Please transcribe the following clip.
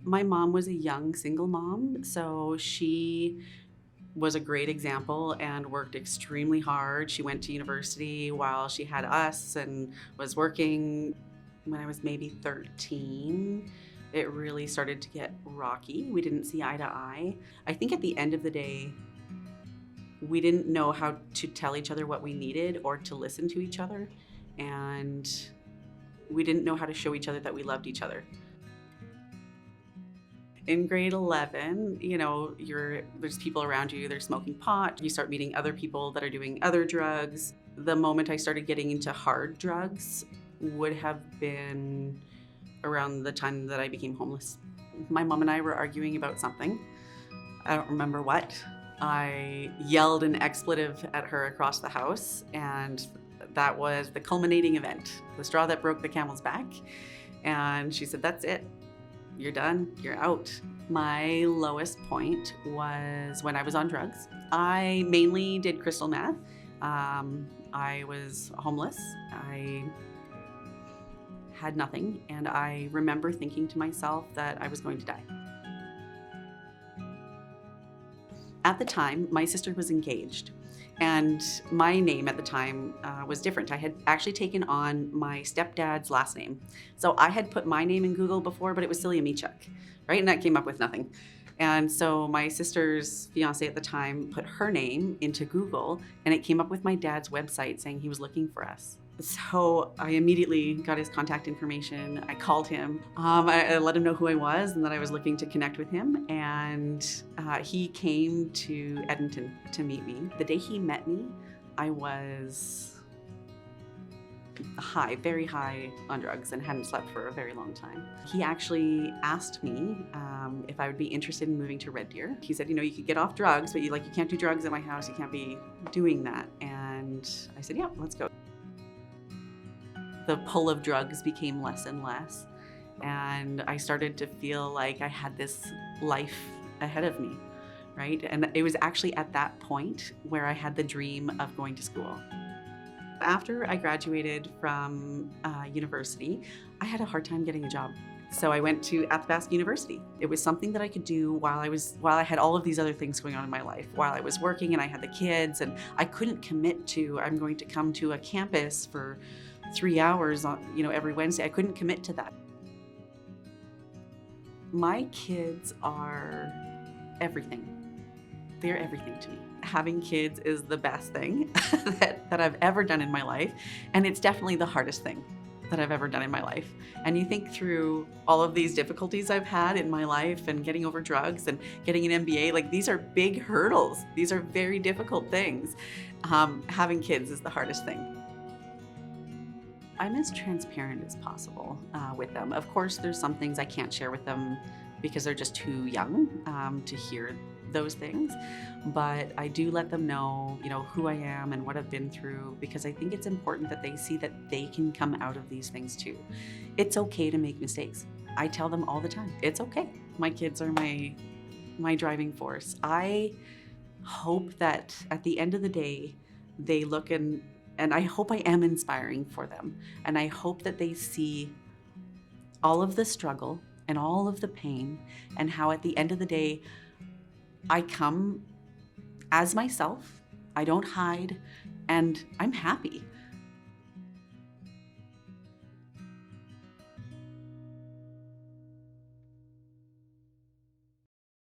My mom was a young single mom, so she was a great example and worked extremely hard. She went to university while she had us and was working. When I was maybe 13, it really started to get rocky. We didn't see eye to eye. I think at the end of the day, we didn't know how to tell each other what we needed or to listen to each other. And we didn't know how to show each other that we loved each other. In grade 11, there's people around you, they're smoking pot. You start meeting other people that are doing other drugs. The moment I started getting into hard drugs would have been around the time that I became homeless. My mom and I were arguing about something. I don't remember what. I yelled an expletive at her across the house, and that was the culminating event, the straw that broke the camel's back. And she said, "That's it. You're done. You're out." My lowest point was when I was on drugs. I mainly did crystal meth. I was homeless. I had nothing, and I remember thinking to myself that I was going to die. At the time, my sister was engaged, and my name at the time was different. I had actually taken on my stepdad's last name. So I had put my name in Google before, but it was Celia Koehler, right? And that came up with nothing. And so my sister's fiance at the time put her name into Google, and it came up with my dad's website saying he was looking for us. So I immediately got his contact information. I called him. I let him know who I was and that I was looking to connect with him. And he came to Edmonton to meet me. The day he met me, I was high, very high on drugs, and hadn't slept for a very long time. He actually asked me if I would be interested in moving to Red Deer. He said, you could get off drugs, but you can't do drugs at my house. You can't be doing that. And I said, yeah, let's go. The pull of drugs became less and less, and I started to feel like I had this life ahead of me, right? And it was actually at that point where I had the dream of going to school. After I graduated from university, I had a hard time getting a job. So I went to Athabasca University. It was something that I could do while I had all of these other things going on in my life, while I was working and I had the kids, and I couldn't commit to, I'm going to come to a campus for 3 hours every Wednesday. I couldn't commit to that. My kids are everything. They're everything to me. Having kids is the best thing that I've ever done in my life, and it's definitely the hardest thing that I've ever done in my life. And you think through all of these difficulties I've had in my life and getting over drugs and getting an MBA, these are big hurdles. These are very difficult things. Having kids is the hardest thing. I'm as transparent as possible with them. Of course, there's some things I can't share with them because they're just too young to hear those things. But I do let them know, who I am and what I've been through, because I think it's important that they see that they can come out of these things too. It's okay to make mistakes. I tell them all the time, it's okay. My kids are my driving force. I hope that at the end of the day, they look and I hope I am inspiring for them. And I hope that they see all of the struggle and all of the pain, and how at the end of the day, I come as myself, I don't hide, and I'm happy.